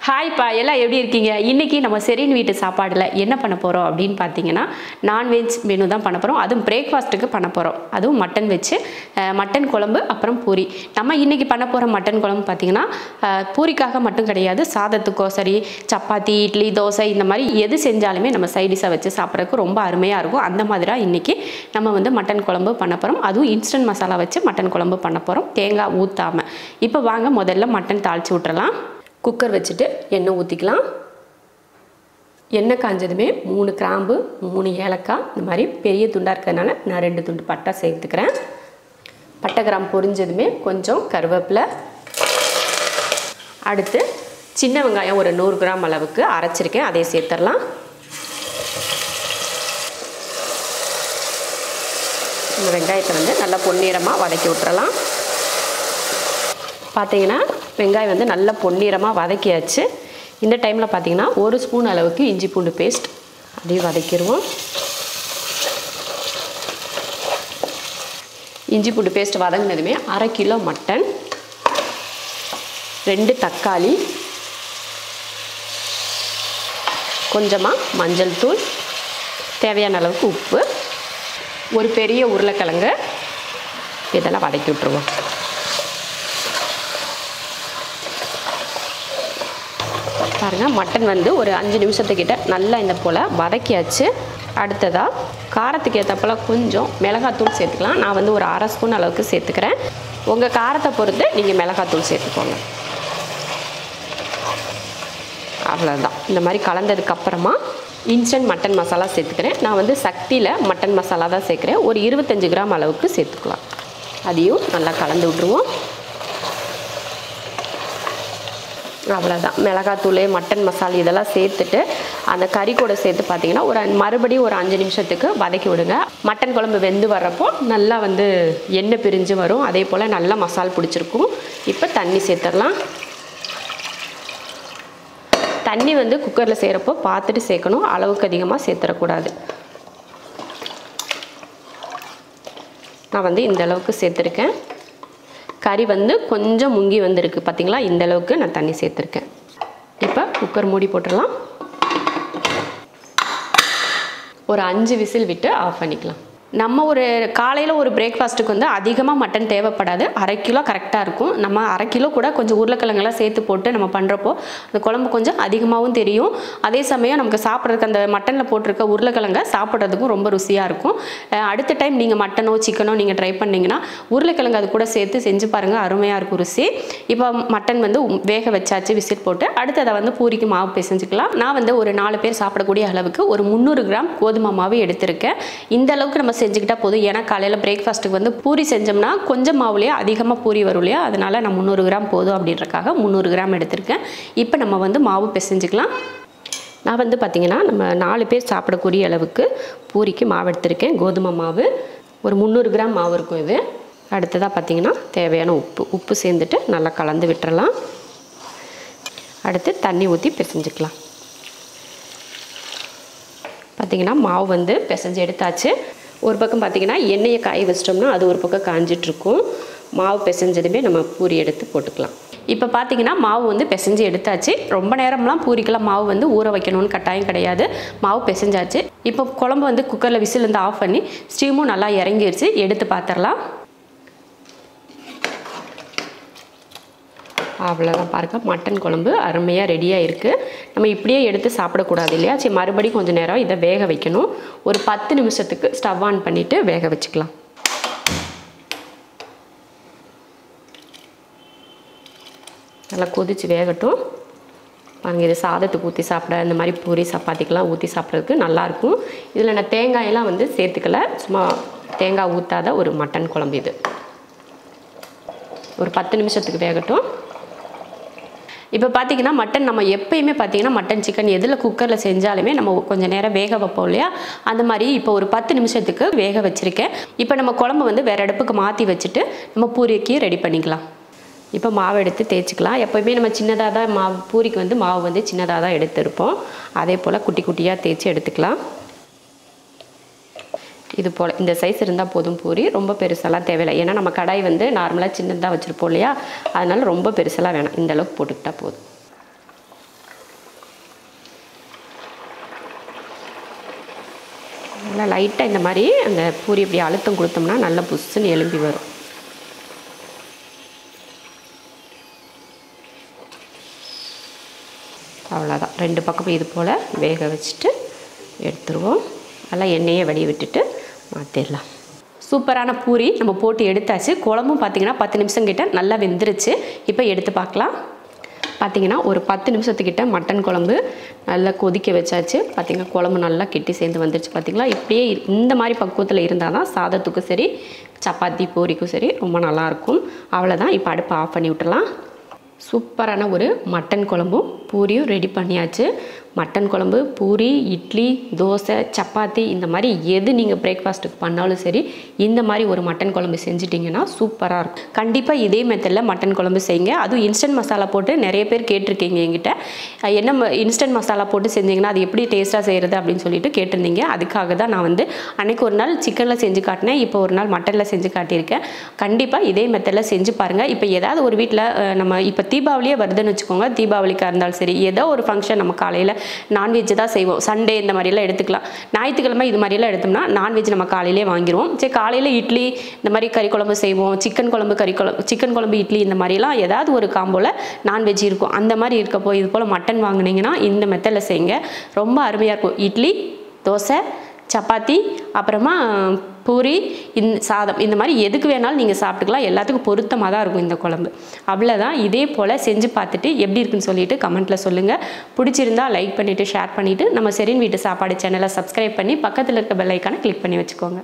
Hi பா எல்லாம் எப்படி இருக்கீங்க? இன்னைக்கு நம்ம செரின் வீட்டு சாப்பாடுல என்ன பண்ண போறோம் அப்படினு பாத்தீங்கன்னா நான்வெஜ் மெனு தான் பண்ண போறோம். அதுவும் பிரேக்ஃபாஸ்ட்டுக்கு பண்ண போறோம். அதுவும் மட்டன் வெச்சு மட்டன் குழம்பு அப்புறம் பூரி. நம்ம இன்னைக்கு பண்ண போற மட்டன் குழம்பு பாத்தீங்கன்னா பூரிக்காக மட்டும் கிடையாது. சாதத்துக்கோ சரி, சப்பாத்தி, இட்லி, தோசை இந்த மாதிரி எது செஞ்சாலுமே நம்ம சைட் டிஷ்ஷா வச்சு சாப்பிட்றதுக்கு ரொம்ப அருமையா இருக்கும். அந்த மாதிரி இன்னைக்கு நம்ம வந்து மட்டன் குழம்பு பண்ண போறோம். அதுவும் இன்ஸ்டன்ட் மசாலா வச்சு மட்டன் குழம்பு பண்ண போறோம். தேங்காய் ஊத்தாம. இப்போ வாங்க முதல்ல மட்டன் தாளிச்சு விட்டுறலாம். குக்கர் வச்சுட்டு எண்ணெய் ஊற்றிக்கலாம். எண்ணெய் காஞ்சதுமே 3 கிராம்பு, 3 ஏலக்காய், இந்த மாதிரி பெரிய துண்டாக இருக்கிறதுனால நான் 2 துண்டு பட்டை சேர்த்துக்கிறேன். பட்டை கிராம்பு பொரிஞ்சதுமே கொஞ்சம் கருவேப்பிலை, அடுத்து சின்ன வெங்காயம் ஒரு 100 கிராம் அளவுக்கு அரைச்சிருக்கேன், அதை சேர்த்துடலாம். இந்த வெங்காயத்தை வந்து நல்லா பொன்னிறமாக வதக்கி விட்டுறலாம். பார்த்தீங்கன்னா வெங்காயம் வந்து நல்லா பொன்னிறமாக வதக்கியாச்சு. இந்த டைமில் பார்த்தீங்கன்னா 1 ஸ்பூன் அளவுக்கு இஞ்சி பூண்டு பேஸ்ட் அதையும் வதக்கிடுவோம். இஞ்சி பூண்டு பேஸ்ட் வதங்கினதுமே 1/2 கிலோ மட்டன், 2 தக்காளி, கொஞ்சமாக மஞ்சள் தூள், தேவையான அளவுக்கு உப்பு, ஒரு பெரிய உருளைக்கிழங்கு, இதெல்லாம் வதக்கி விட்டுருவோம். பாருங்கள், மட்டன் வந்து ஒரு 5 நிமிஷத்துக்கிட்ட நல்லா இந்த போல் வதக்கியாச்சு. அடுத்ததாக காரத்துக்கு ஏற்றப்போல் கொஞ்சம் மிளகாத்தூள் சேர்த்துக்கலாம். நான் வந்து ஒரு 1/2 ஸ்பூன் அளவுக்கு சேர்த்துக்கிறேன். உங்கள் காரத்தை பொறுத்து நீங்கள் மிளகாத்தூள் சேர்த்துக்கோங்க. அவ்வளோதான். இந்த மாதிரி கலந்ததுக்கப்புறமா இன்ஸ்டன்ட் மட்டன் மசாலா சேர்த்துக்கிறேன். நான் வந்து சக்தியில் மட்டன் மசாலா தான் சேர்க்குறேன். ஒரு 25 கிராம் அளவுக்கு சேர்த்துக்கலாம். அதையும் நல்லா கலந்து விட்ருவோம். அவ்வளோதான். மிளகாத்தூள், மட்டன் மசாலா இதெல்லாம் சேர்த்துட்டு அந்த கறி கூட சேர்த்து பார்த்தீங்கன்னா மறுபடியும் ஒரு 5 நிமிஷத்துக்கு வதக்கி விடுங்க. மட்டன் குழம்பு வெந்து வர்றப்போ நல்லா வந்து எண்ணெய் பிரிஞ்சு வரும். அதே போல் நல்லா மசால் பிடிச்சிருக்கும். இப்போ தண்ணி சேர்த்துடலாம். தண்ணி வந்து குக்கரில் செய்கிறப்போ பார்த்துட்டு சேர்க்கணும். அளவுக்கு அதிகமாக சேர்த்துடக்கூடாது. நான் வந்து இந்த அளவுக்கு சேர்த்துருக்கேன். கறி வந்து கொஞ்சம் முங்கி வந்திருக்கு பார்த்தீங்களா? இந்த அளவுக்கு நான் தண்ணி சேர்த்துருக்கேன். இப்போ குக்கர் மூடி போட்டுடலாம். ஒரு 5 விசில் விட்டு ஆஃப் பண்ணிக்கலாம். நம்ம ஒரு காலையில் ஒரு பிரேக்ஃபாஸ்ட்டுக்கு வந்து அதிகமாக மட்டன் தேவைப்படாது. 1/2 கிலோ கரெக்டாக இருக்கும். நம்ம 1/2 கிலோ கூட கொஞ்சம் உருளைக்கிழங்கெல்லாம் சேர்த்து போட்டு நம்ம பண்ணுறப்போ அந்த குழம்பு கொஞ்சம் அதிகமாகவும் தெரியும். அதே சமயம் நமக்கு சாப்பிட்றதுக்கு அந்த மட்டனில் போட்டிருக்க உருளைக்கிழங்க சாப்பிட்றதுக்கும் ரொம்ப ருசியாக இருக்கும். அடுத்த டைம் நீங்கள் மட்டனோ சிக்கனோ நீங்கள் ட்ரை பண்ணிங்கன்னா உருளைக்கிழங்கு அது கூட சேர்த்து செஞ்சு பாருங்கள், அருமையாக இருக்கும் ருசி. இப்போ மட்டன் வந்து வேக வச்சாச்சு விசில் போட்டு. அடுத்து அதை வந்து பூரிக்கு மாவு பிசைஞ்சிக்கலாம். நான் வந்து ஒரு 4 பேர் சாப்பிடக்கூடிய அளவுக்கு ஒரு 300 கிராம் கோதுமை மாவு எடுத்திருக்கேன். இந்த அளவுக்கு நம்ம செஞ்சுக்கிட்டா போதும். ஏன்னா காலையில் பிரேக்ஃபாஸ்ட்டுக்கு வந்து பூரி செஞ்சோம்னா கொஞ்சம் மாவுலேயே அதிகமாக பூரி வரும் இல்லையா? அதனால் நான் 300 கிராம் போதும் அப்படின்றக்காக 300 கிராம் எடுத்திருக்கேன். இப்போ நம்ம வந்து மாவு பிசைஞ்சிக்கலாம். நான் வந்து பார்த்திங்கன்னா நம்ம 4 பேர் சாப்பிடக்கூடிய அளவுக்கு பூரிக்கு மாவு எடுத்திருக்கேன். கோதுமை மாவு ஒரு 300 கிராம் மாவு இருக்கும் இது. அடுத்ததாக பார்த்திங்கன்னா தேவையான உப்பு சேர்ந்துட்டு நல்லா கலந்து விட்டுறலாம். அடுத்து தண்ணி ஊற்றி பிசைஞ்சிக்கலாம். பார்த்திங்கன்னா மாவு வந்து பிசைஞ்சு எடுத்தாச்சு. ஒரு பக்கம் பார்த்திங்கன்னா எண்ணெயை காய வச்சிட்டோம்னா அது ஒரு பக்கம் காஞ்சிட்ருக்கும். மாவு பிசைஞ்சதுமே நம்ம பூரி எடுத்து போட்டுக்கலாம். இப்போ பார்த்திங்கன்னா மாவு வந்து பிசைஞ்சு எடுத்தாச்சு. ரொம்ப நேரம்லாம் பூரிக்கெல்லாம் மாவு வந்து ஊற வைக்கணும்னு கட்டாயம் கிடையாது. மாவு பிசைஞ்சாச்சு. இப்போ குழம்பு வந்து குக்கரில் விசிலேருந்து ஆஃப் பண்ணி ஸ்டீமும் நல்லா இறங்கிடுச்சு. எடுத்து பார்த்துடலாம். அவ்வளோதான். பாருங்க, மட்டன் குழம்பு அருமையாக ரெடியாக இருக்குது. நம்ம இப்படியே எடுத்து சாப்பிடக்கூடாது இல்லையா? சரி, மறுபடியும் கொஞ்சம் நேரம் இதை வேக வைக்கணும். ஒரு 10 நிமிஷத்துக்கு ஸ்டவ் ஆன் பண்ணிவிட்டு வேக வச்சுக்கலாம். நல்லா கொதித்து வேகட்டும். பாருங்கள், இது சாதத்துக்கு ஊற்றி சாப்பிட, இந்த மாதிரி பூரி சப்பாத்திக்கெலாம் ஊற்றி சாப்பிட்றதுக்கு நல்லாயிருக்கும். இதில் நான் தேங்காயெல்லாம் வந்து சேர்த்துக்கல. சும்மா தேங்காய் ஊற்றாத ஒரு மட்டன் குழம்பு இது. ஒரு 10 நிமிஷத்துக்கு வேகட்டும். இப்போ பார்த்திங்கன்னா மட்டன் நம்ம எப்பயுமே பார்த்திங்கன்னா மட்டன் சிக்கன் எதில் குக்கரில் செஞ்சாலுமே நம்ம கொஞ்சம் நேரம் வேக வைப்போம் இல்லையா? அந்த மாதிரி இப்போ ஒரு 10 நிமிஷத்துக்கு வேக வச்சுருக்கேன். இப்போ நம்ம குழம்பு வந்து வேறு அடுப்புக்கு மாற்றி வச்சுட்டு நம்ம பூரிக்கு ரெடி பண்ணிக்கலாம். இப்போ மாவு எடுத்து தேய்ச்சிக்கலாம். எப்போயுமே நம்ம சின்னதாக தான் மாவு, பூரிக்கு வந்து மாவு வந்து சின்னதாக தான் எடுத்துருப்போம். அதே போல் குட்டி குட்டியாக தேய்ச்சி எடுத்துக்கலாம். இது போல் இந்த சைஸ் இருந்தால் போதும் பூரி. ரொம்ப பெருசெல்லாம் தேவையில்லை. ஏன்னா நம்ம கடாய் வந்து நார்மலாக சின்னதாக வச்சுருப்போம் இல்லையா? அதனால் ரொம்ப பெருசெல்லாம் வேணாம். இந்த அளவுக்கு போட்டுக்கிட்டால் போதும். நல்லா லைட்டாக இந்த மாதிரி அந்த பூரி இப்படி அழுத்தம் கொடுத்தோம்னா நல்லா புஷ்ஷுன்னு எலும்பி வரும். அவ்வளோதான். 2 பக்கமும் இது போல் வேக வச்சுட்டு எடுத்துருவோம். நல்லா எண்ணெயை வடிய விட்டுட்டு மாற்றிடலாம். சூப்பரான பூரி நம்ம போட்டு எடுத்தாச்சு. குழம்பும் பார்த்திங்கன்னா 10 நிமிஷம் கிட்ட நல்லா வெந்துருச்சு. இப்போ எடுத்து பார்க்கலாம். பார்த்திங்கன்னா ஒரு 10 நிமிஷத்துக்கிட்ட மட்டன் குழம்பு நல்லா கொதிக்க வச்சாச்சு. பார்த்திங்கன்னா குழம்பு நல்லா கெட்டி சேர்ந்து வந்துருச்சு. பார்த்திங்களா, இப்படியே இந்த மாதிரி பக்குவத்தில் இருந்தால் தான் சாதத்துக்கும் சரி சப்பாத்தி பூரிக்கும் சரி ரொம்ப நல்லாயிருக்கும். அவ்வளோதான். இப்போ அடுப்பை ஆஃப் பண்ணி விட்டுலாம். சூப்பரான ஒரு மட்டன் குழம்பும் பூரியும் ரெடி பண்ணியாச்சு. மட்டன் குழம்பு, பூரி, இட்லி, தோசை, சப்பாத்தி இந்த மாதிரி எது நீங்கள் பிரேக்ஃபாஸ்ட்டுக்கு பண்ணாலும் சரி இந்த மாதிரி ஒரு மட்டன் குழம்பு செஞ்சிட்டிங்கன்னா சூப்பராக இருக்கும். கண்டிப்பாக இதே மெத்தடில் மட்டன் குழம்பு செய்யுங்க. அதுவும் இன்ஸ்டன்ட் மசாலா போட்டு நிறைய பேர் கேட்டிருக்கீங்க என்கிட்ட, என்ன இன்ஸ்டன்ட் மசாலா போட்டு செஞ்சிங்கன்னா அது எப்படி டேஸ்ட்டாக செய்கிறது அப்படின்னு சொல்லிட்டு கேட்டிருந்தீங்க. அதுக்காக தான் நான் அன்றைக்கி ஒரு நாள் சிக்கனில் செஞ்சு காட்டினேன், இப்போ ஒரு நாள் மட்டனில் செஞ்சு காட்டியிருக்கேன். கண்டிப்பாக இதே மெத்தடில் செஞ்சு பாருங்கள். இப்போ ஏதாவது ஒரு வீட்டில் நம்ம இப்போ தீபாவளியே வருதுன்னு வச்சுக்கோங்க, தீபாவளிக்காக இருந்தாலும் சரி ஏதோ ஒரு ஃபங்க்ஷன் நம்ம காலையில் நான்வெஜ் தான் செய்வோம். சண்டே இந்த மாதிரியெல்லாம் எடுத்துக்கலாம். ஞாயிற்றுக்கிழமை இது மாதிரியெல்லாம் எடுத்தோம்னா நான்வெஜ் நம்ம காலையிலே வாங்கிடுவோம். சரி, காலையில் இட்லி இந்த மாதிரி கறி குழம்பு செய்வோம், சிக்கன் குழம்பு இட்லி இந்த மாதிரிலாம் ஏதாவது ஒரு காம்போவில் நான்வெஜ் இருக்கும். அந்த மாதிரி இருக்கப்போ இது போல் மட்டன் வாங்கினீங்கன்னா இந்த மெத்தடில் செய்யுங்க, ரொம்ப அருமையாக இருக்கும். இட்லி, தோசை, சப்பாத்தி, அப்புறமா பூரி, சாதம் இந்த மாதிரி எதுக்கு வேணாலும் நீங்கள் சாப்பிட்டுக்கலாம். எல்லாத்துக்கும் பொருத்தமாக தான் இருக்கும் இந்த குழம்பு. அவ்வளோதான். இதே போல் செஞ்சு பார்த்துட்டு எப்படி இருக்குன்னு சொல்லிட்டு கமெண்ட்டில் சொல்லுங்கள். பிடிச்சிருந்தா லைக் பண்ணிவிட்டு ஷேர் பண்ணிவிட்டு நம்ம ஷெரின் வீட்டு சாப்பாடு சேனலை சப்ஸ்கிரைப் பண்ணி பக்கத்தில் இருக்க பெல் ஐக்கானை கிளிக் பண்ணி வச்சுக்கோங்க.